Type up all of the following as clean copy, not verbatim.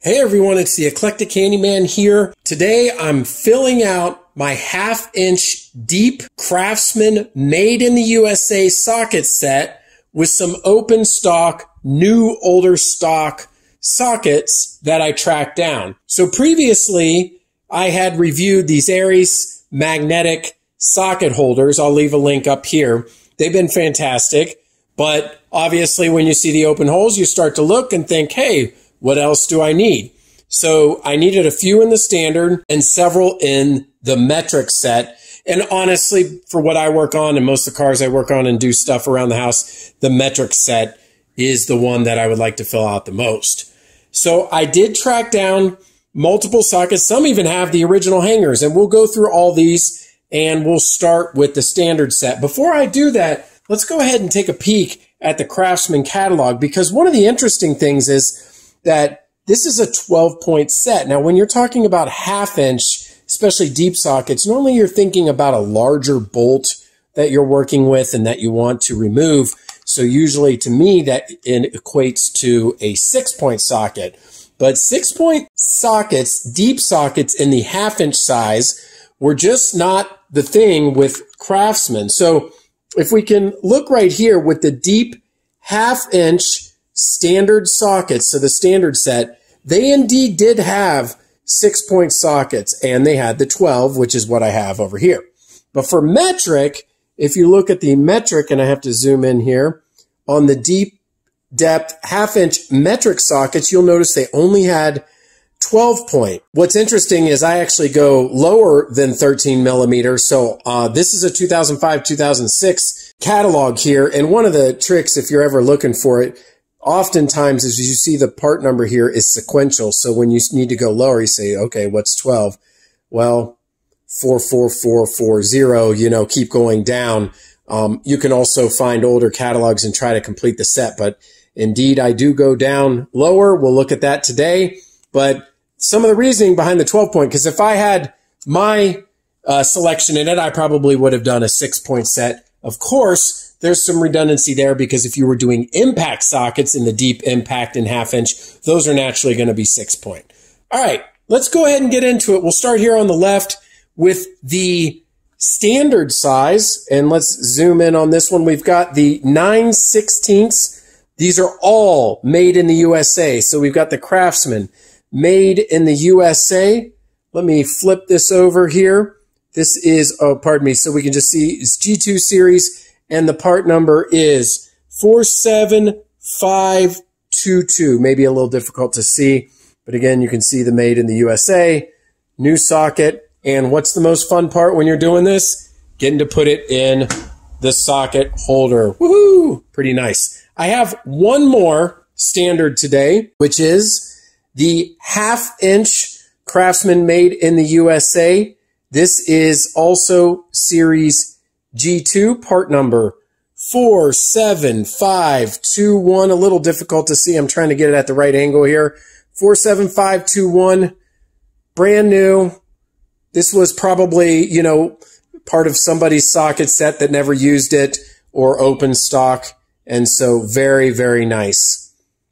Hey everyone, it's the Eclectic Handyman here. Today I'm filling out my 1/2-inch deep Craftsman made in the USA socket set with some open stock, new older stock sockets that I tracked down. So previously I had reviewed these Aries magnetic socket holders. I'll leave a link up here. They've been fantastic, but obviously when you see the open holes, you start to look and think, hey, what else do I need? So I needed a few in the standard and several in the metric set. And honestly, for what I work on and most of the cars I work on and do stuff around the house, the metric set is the one that I would like to fill out the most. So I did track down multiple sockets. Some even have the original hangers, and we'll go through all these and we'll start with the standard set. Before I do that, let's go ahead and take a peek at the Craftsman catalog, because one of the interesting things is that this is a 12-point set. Now, when you're talking about 1/2-inch, especially deep sockets, normally you're thinking about a larger bolt that you're working with and that you want to remove. So usually to me, that equates to a 6-point socket. But 6-point sockets, deep sockets in the 1/2-inch size, were just not the thing with Craftsman. So if we can look right here with the deep 1/2-inch standard sockets, so the standard set, they indeed did have 6-point sockets, and they had the 12, which is what I have over here. But for metric, if you look at the metric, and I have to zoom in here, on the deep depth 1/2-inch metric sockets, you'll notice they only had 12-point. What's interesting is I actually go lower than 13 millimeters. So this is a 2005-2006 catalog here. And one of the tricks, if you're ever looking for it, oftentimes, as you see, the part number here is sequential. So when you need to go lower, you say, okay, what's 12? Well, 44440, you know, keep going down. You can also find older catalogs and try to complete the set. But indeed, I do go down lower. We'll look at that today. But some of the reasoning behind the 12-point, because if I had my selection in it, I probably would have done a 6-point set. Of course, there's some redundancy there, because if you were doing impact sockets in the deep impact in 1/2-inch, those are naturally going to be 6-point. All right, let's go ahead and get into it. We'll start here on the left with the standard size, and let's zoom in on this one. We've got the 9/16. These are all made in the USA. So we've got the Craftsman made in the USA. Let me flip this over here. This is, oh, pardon me, so we can just see it's G2 series, and the part number is 47522. Maybe a little difficult to see, but again, you can see the made in the USA, new socket. And what's the most fun part when you're doing this? Getting to put it in the socket holder. Woohoo! Pretty nice. I have one more standard today, which is the 1/2-inch Craftsman made in the USA. This is also series G2, part number 47521. A little difficult to see. I'm trying to get it at the right angle here. 47521, brand new. This was probably, you know, part of somebody's socket set that never used it, or open stock. And so very, very nice.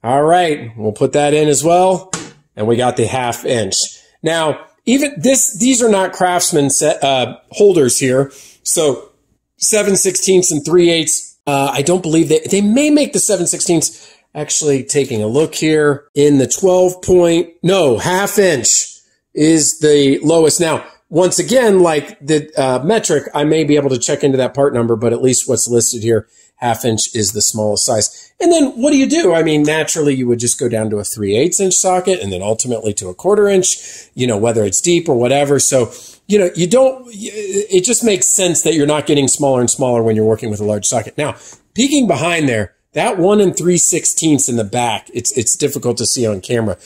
All right, we'll put that in as well. And we got the 1/2-inch. Now, even these are not Craftsman set, holders here. So 7/16 and 3/8. I don't believe they may make the 7/16. Actually, taking a look here in the 12-point, no, 1/2-inch is the lowest. Now, once again, like the metric, I may be able to check into that part number, but at least what's listed here, 1/2-inch is the smallest size. And then what do? I mean, naturally, you would just go down to a 3/8-inch socket and then ultimately to a 1/4-inch, you know, whether it's deep or whatever. So, you know, it just makes sense that you're not getting smaller and smaller when you're working with a large socket. Now, peeking behind there, that 1 3/16 in the back, it's difficult to see on camera.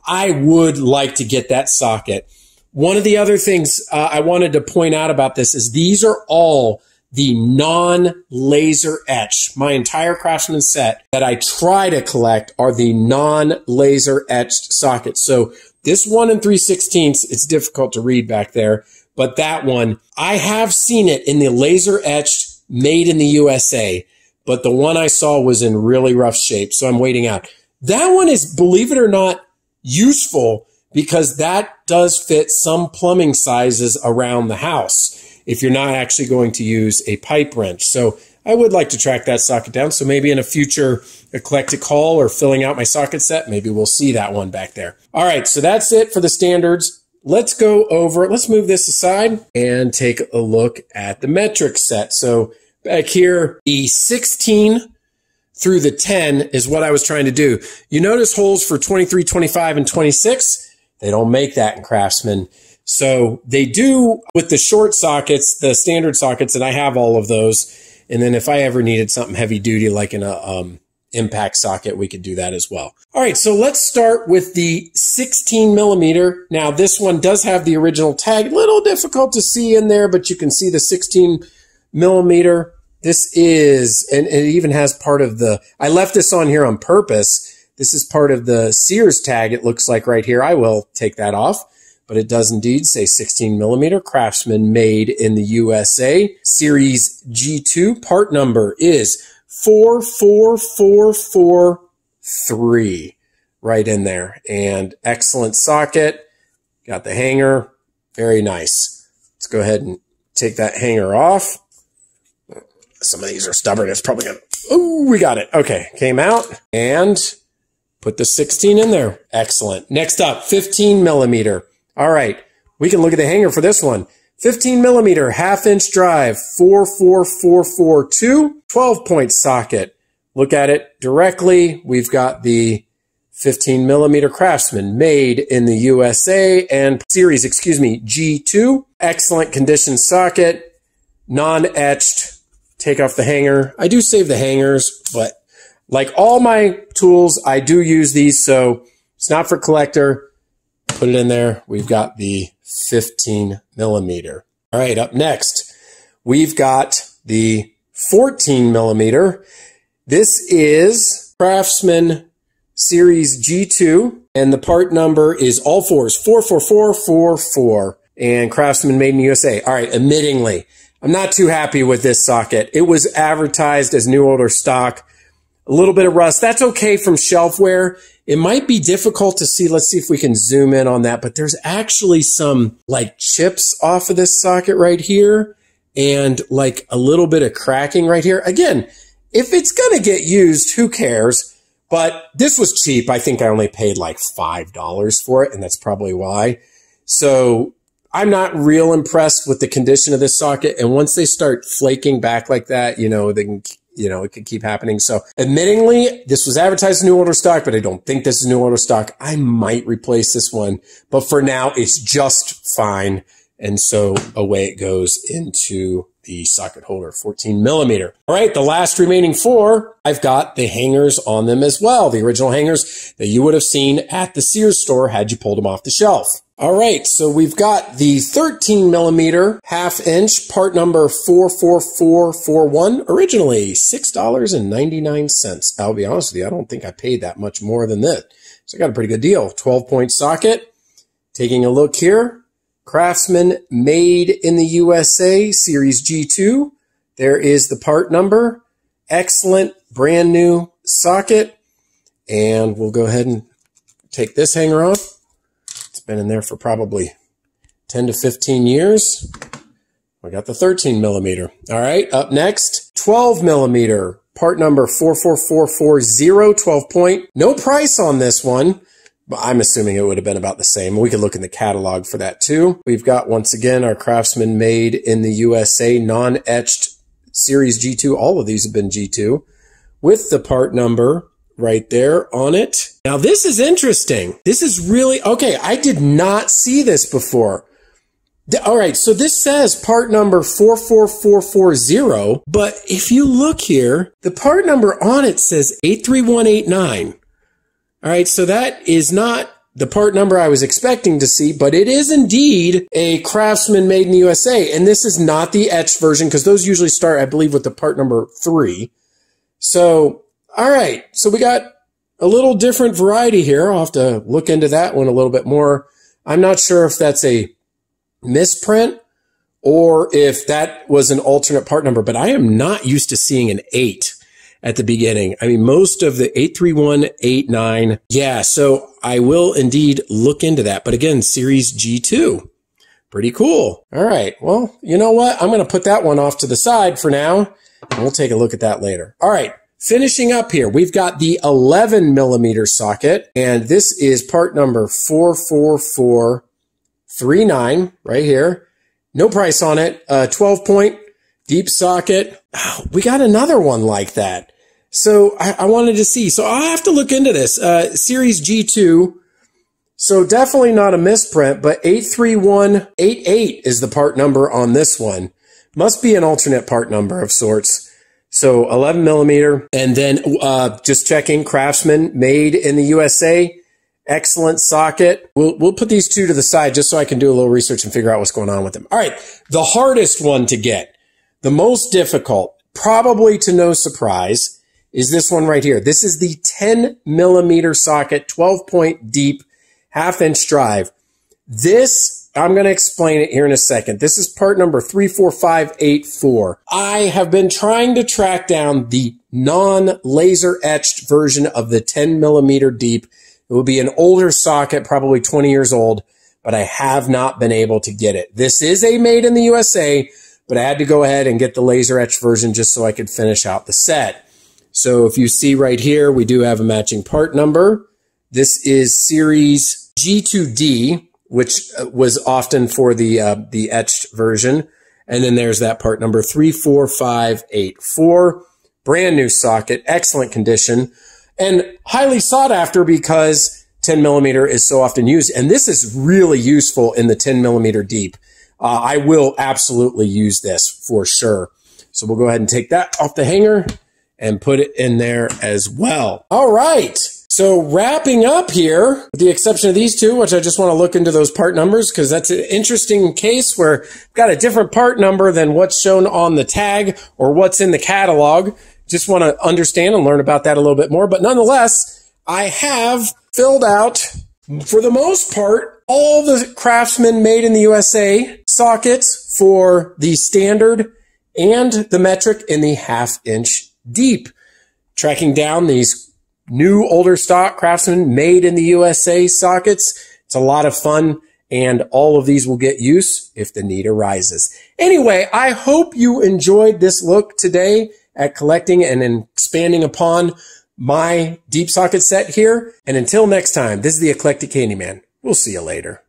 I would like to get that socket. One of the other things I wanted to point out about this is these are all the non-laser etched. My entire Craftsman set that I try to collect are the non-laser etched sockets. So this 1 3/16, it's difficult to read back there, but that one, I have seen it in the laser etched made in the USA, but the one I saw was in really rough shape, so I'm waiting out. That one is, believe it or not, useful because that does fit some plumbing sizes around the house if you're not actually going to use a pipe wrench. So I would like to track that socket down. So maybe in a future eclectic haul or filling out my socket set, maybe we'll see that one back there. All right, so that's it for the standards. Let's go over, let's move this aside and take a look at the metric set. So back here, the 16 through the 10 is what I was trying to do. You notice holes for 23, 25, and 26. They don't make that in Craftsman. So they do with the short sockets, the standard sockets, and I have all of those. And then if I ever needed something heavy duty, like in a impact socket, we could do that as well. All right, so let's start with the 16 millimeter. Now this one does have the original tag, a little difficult to see in there, but you can see the 16 millimeter. This is, and it even has part of the, I left this on here on purpose. This is part of the Sears tag, it looks like right here. I will take that off, but it does indeed say 16 millimeter Craftsman, made in the USA. Series G2, part number is 44443, right in there. And excellent socket, got the hanger, very nice. Let's go ahead and take that hanger off. Some of these are stubborn, it's probably gonna, oh, we got it. Okay, came out and put the 16 in there. Excellent. Next up, 15 millimeter. All right, we can look at the hanger for this one. 15 millimeter, half-inch drive, 44442, 12-point socket. Look at it directly. We've got the 15 millimeter Craftsman, made in the USA, and series, G2. Excellent condition socket, non-etched. Take off the hanger. I do save the hangers, but like all my tools, I do use these, so it's not for collector. Put it in there. We've got the 15 millimeter. All right, up next, we've got the 14 millimeter. This is Craftsman Series G2, and the part number is all fours, 44444, and Craftsman, made in the USA. All right, admittingly, I'm not too happy with this socket. It was advertised as new older stock. A little bit of rust. That's okay from shelfware. It might be difficult to see. Let's see if we can zoom in on that. But there's actually some like chips off of this socket right here and like a little bit of cracking right here. Again, if it's going to get used, who cares? But this was cheap. I think I only paid like $5 for it, and that's probably why. So I'm not real impressed with the condition of this socket. And once they start flaking back like that, you know, they can, you know, it could keep happening. So admittingly, this was advertised as new older stock, but I don't think this is new older stock. I might replace this one, but for now it's just fine. And so away it goes into the socket holder, 14 millimeter. All right, the last remaining four, I've got the hangers on them as well. The original hangers that you would have seen at the Sears store had you pulled them off the shelf. All right, so we've got the 13 millimeter half-inch, part number 44441, originally $6.99. I'll be honest with you, I don't think I paid that much more than this. So I got a pretty good deal. 12-point socket. Taking a look here, Craftsman, made in the USA, Series G2. There is the part number. Excellent, brand new socket. And we'll go ahead and take this hanger off. Been in there for probably 10 to 15 years. We got the 13 millimeter. All right, up next, 12 millimeter, part number 44440, 12 point. No price on this one, but I'm assuming it would have been about the same. We could look in the catalog for that too. We've got, once again, our Craftsman, made in the USA, non-etched Series G2. All of these have been G2 with the part number right there on it. Now this is interesting. This is really, okay, I did not see this before. All right, so this says part number 44440, but if you look here, the part number on it says 83189. All right, so that is not the part number I was expecting to see, but it is indeed a Craftsman, made in the USA. And this is not the etched version, because those usually start, I believe, with the part number 3. So all right, so we got a little different variety here. I'll have to look into that one a little bit more. I'm not sure if that's a misprint or if that was an alternate part number, but I am not used to seeing an 8. at the beginning. I mean, most of the 83189. Yeah, so I will indeed look into that. But again, Series G2. Pretty cool. All right. Well, you know what? I'm going to put that one off to the side for now, and we'll take a look at that later. All right. Finishing up here, we've got the 11 millimeter socket, and this is part number 44439 right here. No price on it. 12-point deep socket. Oh, we got another one like that. So I wanted to see. So I'll have to look into this. Series G2. So definitely not a misprint, but 83188 is the part number on this one. Must be an alternate part number of sorts. So 11 millimeter. And then just checking, Craftsman, made in the USA. Excellent socket. We'll put these two to the side just so I can do a little research and figure out what's going on with them. All right. The hardest one to get, the most difficult, probably to no surprise, is this one right here. This is the 10 millimeter socket, 12-point deep, half-inch drive. This, I'm going to explain it here in a second. This is part number 34584. I have been trying to track down the non-laser etched version of the 10 millimeter deep. It will be an older socket, probably 20 years old, but I have not been able to get it. This is a made in the USA, but I had to go ahead and get the laser etched version just so I could finish out the set. So if you see right here, we do have a matching part number. This is Series G2D, which was often for the etched version. And then there's that part number 34584. Brand new socket, excellent condition, and highly sought after because 10 millimeter is so often used. And this is really useful in the 10 millimeter deep. I will absolutely use this for sure. So we'll go ahead and take that off the hanger and put it in there as well. All right. So wrapping up here, with the exception of these two, which I just want to look into those part numbers because that's an interesting case where I've got a different part number than what's shown on the tag or what's in the catalog. Just want to understand and learn about that a little bit more. But nonetheless, I have filled out, for the most part, all the Craftsman made in the USA sockets for the standard and the metric in the half-inch deep. Tracking down these new older stock Craftsman made in the USA sockets. It's a lot of fun, and all of these will get use if the need arises. Anyway, I hope you enjoyed this look today at collecting and expanding upon my deep socket set here. And until next time, this is the Eclectic Candyman. We'll see you later.